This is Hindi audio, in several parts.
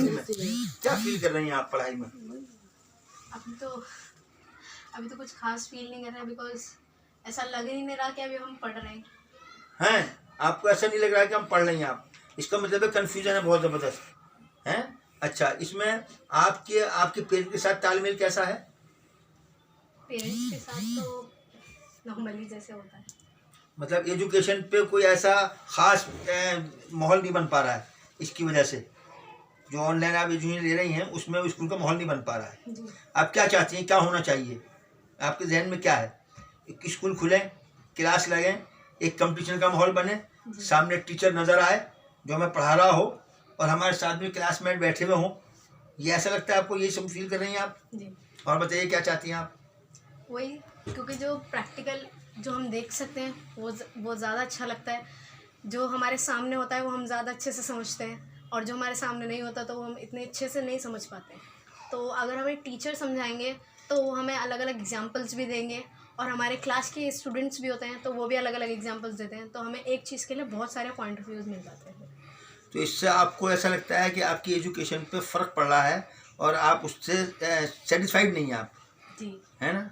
जिंदगी में क्या फील कर रही हैं आप पढ़ाई में? अभी तो कुछ खास फील नहीं कर रहा है, बिकॉज ऐसा लग ही नहीं रहा कि अभी हम पढ़ रहे हैं। आपको ऐसा नहीं लग रहा है कि हम पढ़ रहे हैं? आप इसका मतलब है कन्फ्यूजन है बहुत ज़बरदस्त हैं। अच्छा, इसमें आपके पेरेंट्स के साथ तालमेल कैसा है? पेरेंट्स के साथ तो नॉर्मली जैसे होता है। मतलब एजुकेशन पे कोई ऐसा खास माहौल नहीं बन पा रहा है इसकी वजह से? जो ऑनलाइन आप एजुकेशन ले रही हैं उसमें स्कूल का माहौल नहीं बन पा रहा है। जी। आप क्या चाहती हैं, क्या होना चाहिए? आपके जहन में क्या है? एक स्कूल खुले, क्लास लगें, एक कंपटीशन का माहौल बने, सामने टीचर नज़र आए जो हमें पढ़ा रहा हो और हमारे साथ में क्लासमेट बैठे हुए हों। ये ऐसा लगता है आपको? यही सब फील कर रही हैं आप? जी। और बताइए क्या चाहती हैं आप? वही, क्योंकि जो प्रैक्टिकल जो हम देख सकते हैं वो ज़्यादा अच्छा लगता है। जो हमारे सामने होता है वो हम ज़्यादा अच्छे से समझते हैं, और जो हमारे सामने नहीं होता तो वो हम इतने अच्छे से नहीं समझ पाते। तो अगर हमें टीचर समझाएंगे तो वो हमें अलग अलग एग्जांपल्स भी देंगे, और हमारे क्लास के स्टूडेंट्स भी होते हैं तो वो भी अलग अलग एग्जांपल्स देते हैं, तो हमें एक चीज़ के लिए बहुत सारे पॉइंट ऑफ व्यूज़ मिल जाते हैं। तो इससे आपको ऐसा लगता है कि आपकी एजुकेशन पे फ़र्क पड़ रहा है और आप उससे सेटिस्फाइड नहीं हैं आप, जी। है ना?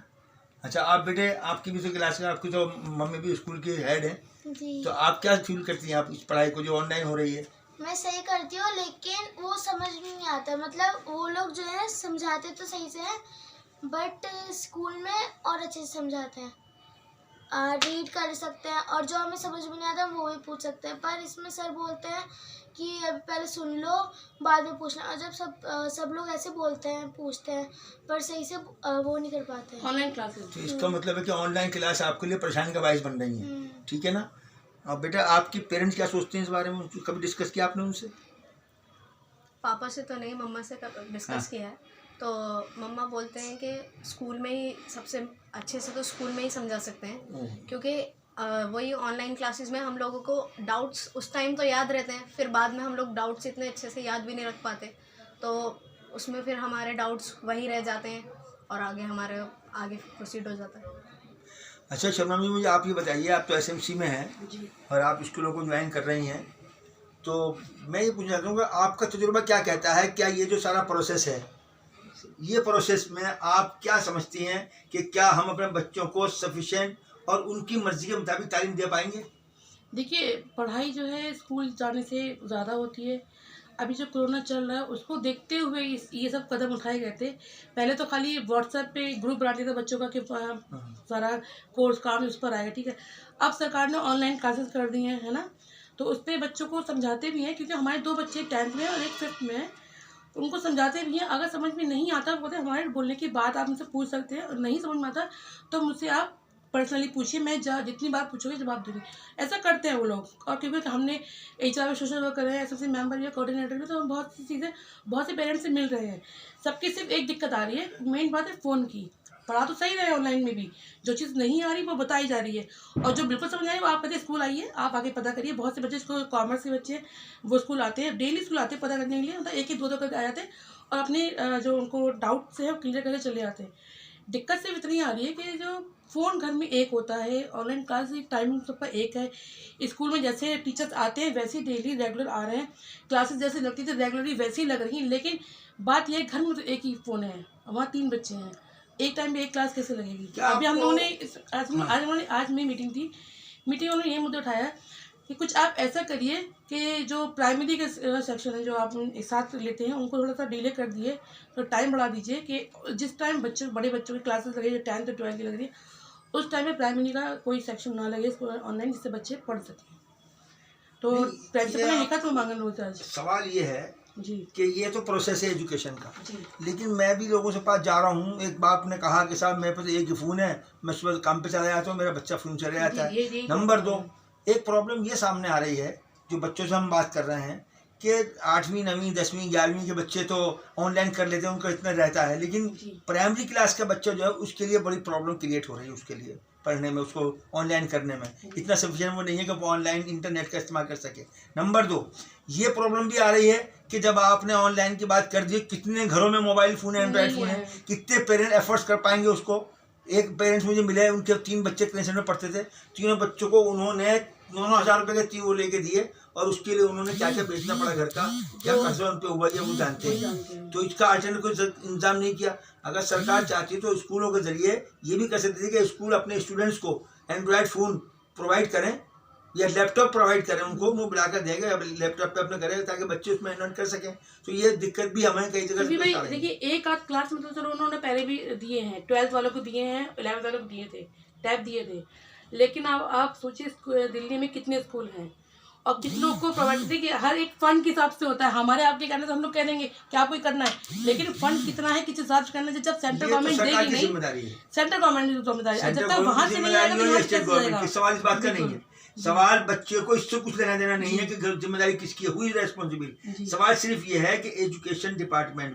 अच्छा, आप बेटे, आपकी भी तो क्लास में, आपकी तो मम्मी भी स्कूल की हेड है, जी। तो आप क्या फील करती हैं आप इस पढ़ाई को जो ऑनलाइन हो रही है? मैं सही करती हूँ, लेकिन वो समझ में नहीं आता। मतलब वो लोग जो है समझाते तो सही से हैं, बट स्कूल में और अच्छे से समझाते हैं। रीड कर सकते हैं और जो हमें समझ में नहीं आता वो भी पूछ सकते हैं, पर इसमें सर बोलते हैं कि अभी पहले सुन लो, बाद में पूछना। और जब सब लोग ऐसे बोलते हैं, पूछते हैं, पर सही से वो नहीं कर पाते हैं। Online classes. तो इसका मतलब है कि ऑनलाइन क्लास आपके लिए परेशानी का बायस बन रही है, ठीक है ना? और बेटा, आपकी पेरेंट्स क्या सोचते हैं इस बारे में? कभी डिस्कस किया आपने उनसे? पापा से तो नहीं, मम्मा से डिस्कस किया है। तो मम्मा बोलते हैं कि स्कूल में ही सबसे अच्छे से तो स्कूल में ही समझा सकते हैं, क्योंकि वही ऑनलाइन क्लासेस में हम लोगों को डाउट्स उस टाइम तो याद रहते हैं, फिर बाद में हम लोग डाउट्स इतने अच्छे से याद भी नहीं रख पाते, तो उसमें फिर हमारे डाउट्स वही रह जाते हैं और आगे प्रोसीड हो जाता है। अच्छा शर्मा जी, मुझे आप ये बताइए, आप तो एसएमसी में हैं जी। और आप स्कूलों को ज्वाइन कर रही हैं, तो मैं ये पूछना चाहता हूँ कि आपका तजुर्बा क्या कहता है? क्या ये जो सारा प्रोसेस है, ये प्रोसेस में आप क्या समझती हैं कि क्या हम अपने बच्चों को सफिशिएंट और उनकी मर्जी के मुताबिक तालीम दे पाएंगे? देखिए, पढ़ाई जो है स्कूल जाने से ज़्यादा होती है। अभी जो कोरोना चल रहा है उसको देखते हुए ये सब कदम उठाए गए थे। पहले तो खाली व्हाट्सएप पे ग्रुप बना दिया था बच्चों का कि सारा कोर्स काम उस पर आएगा, ठीक है। अब सरकार ने ऑनलाइन क्लासेस कर दी हैं, है ना? तो उस पर बच्चों को समझाते भी हैं, क्योंकि हमारे 2 बच्चे 10th में और एक 5th में हैं। उनको समझाते भी हैं। अगर समझ में नहीं आता, बोलते हैं हमारे बोलने की बात आप मुझसे पूछ सकते हैं, और नहीं समझ में आता तो मुझसे आप पर्सनली पूछिए, मैं जितनी बार पूछोगे जवाब दूँगी। ऐसा करते हैं वो लोग। और क्योंकि हमने एचआर में सोशल वर्कर है, एसएससी मेंबर या कोऑर्डिनेटर में, तो हम बहुत सी चीज़ें बहुत से पेरेंट्स से मिल रहे हैं। सबकी सिर्फ एक दिक्कत आ रही है, मेन बात है फ़ोन की। पढ़ा तो सही रहे हैं ऑनलाइन में भी, जो चीज़ नहीं आ रही वो बताई जा रही है, और जो बिल्कुल समझ आ रही है वो आप कहते हैं स्कूल आइए, आप आगे पता करिए। बहुत से बच्चे स्कूल, कॉमर्स के बच्चे वो स्कूल आते हैं, डेली स्कूल आते हैं पता करने के लिए, मतलब 1-1 2-2 करके आ जाते हैं और अपने जो उनको डाउट्स हैं वो क्लियर करके चले जाते हैं। दिक्कत सिर्फ इतनी आ रही है कि जो फ़ोन घर में एक होता है, ऑनलाइन क्लास टाइमिंग सबका एक है। स्कूल में जैसे टीचर्स आते हैं वैसे ही डेली रेगुलर आ रहे हैं, क्लासेस जैसे लगती थी रेगुलरली वैसे ही लग रही हैं, लेकिन बात यह है घर में तो एक ही फ़ोन है, वहाँ 3 बच्चे हैं, एक टाइम पे एक क्लास कैसे लगेगी? अभी हम लोगों ने आज मेरी मीटिंग थी, मीटिंग में उन्होंने ये मुद्दा उठाया कि कुछ आप ऐसा करिए कि जो प्राइमरी के सेक्शन है जो आप एक साथ लेते हैं उनको थोड़ा सा डिले कर दिए, तो टाइम बढ़ा दीजिए कि जिस टाइम बड़े बच्चों की क्लासेस लगे, जो 10th और 12th की लग रही है, उस टाइम में प्राइमरी का कोई सेक्शन ना लगे ऑनलाइन, जिससे बच्चे पढ़ सकें। तो प्रिंसिपल ने लिखा तो मांगन रोज आज। सवाल ये है जी कि ये तो प्रोसेस है एजुकेशन का, जी। लेकिन मैं भी लोगों से पास जा रहा हूँ। एक बाप ने कहा कि साहब मेरे पास एक ही फ़ोन है, मैं सुबह काम पे चला जाता हूँ, मेरा बच्चा फ़ोन चला जाता है। नंबर 2, एक प्रॉब्लम ये सामने आ रही है, जो बच्चों से हम बात कर रहे हैं कि 8वीं 9वीं 10वीं 11वीं के बच्चे तो ऑनलाइन कर लेते हैं, उनका इतना रहता है, लेकिन प्राइमरी क्लास का बच्चा जो है उसके लिए बड़ी प्रॉब्लम क्रिएट हो रही है, उसके लिए पढ़ने में, उसको ऑनलाइन करने में इतना सफिशिएंट वो नहीं है कि वो ऑनलाइन इंटरनेट का इस्तेमाल कर सके। नंबर 2, ये प्रॉब्लम भी आ रही है कि जब आपने ऑनलाइन की बात कर दी, कितने घरों में मोबाइल फ़ोन है, एंड्रॉयड फ़ोन है, कितने पेरेंट एफर्ट्स कर पाएंगे उसको? एक पेरेंट्स मुझे मिले, उनके 3 बच्चे क्लास में पढ़ते थे, तीनों बच्चों को उन्होंने 9,000 रुपये के वो लेके दिए और उसके लिए उन्होंने क्या क्या बेचना पड़ा घर का, क्या खर्चा उन पे हुआ ये वो जानते हैं। तो इसका अल्टरनेटिव कोई इंतजाम नहीं किया। अगर सरकार चाहती तो स्कूलों के जरिए ये भी कर सकती थी कि स्कूल अपने स्टूडेंट्स को एंड्रॉयड फ़ोन प्रोवाइड करें या लैपटॉप प्रोवाइड करें, उनको वो बुलाकर देंगे लैपटॉप पे अपने करें ताकि बच्चे उसमें एनरोल कर सकें। तो ये दिक्कत भी हमें कई जगह भाई देखिए, एक आध क्लास में तो चलो उन्होंने पहले भी दिए हैं, 12th वालों को दिए हैं, 11th वालों को दिए थे, टैब दिए थे। लेकिन अब आप सोचिए दिल्ली में कितने स्कूल हैं और कितनों को प्रोवाइड, देखिए हर एक फंड के हिसाब से होता है। हमारे आपके कहने से हम लोग कह देंगे कि आपको ही करना है, लेकिन फंड कितना है किस हिसाब से करना है, जब सेंट्रल गवर्नमेंट देगी नहीं, सेंट्रल गवर्नमेंट की जिम्मेदारी है, जब तक वहाँ से नहीं आएगा स्टेट गवर्नमेंट की सवाल इस बात का नहीं है। सवाल बच्चे को इससे कुछ लेना देना नहीं है कि जिम्मेदारी किसकी है, हुई रेस्पॉन्सिबिलिटी। सवाल सिर्फ ये है कि एजुकेशन डिपार्टमेंट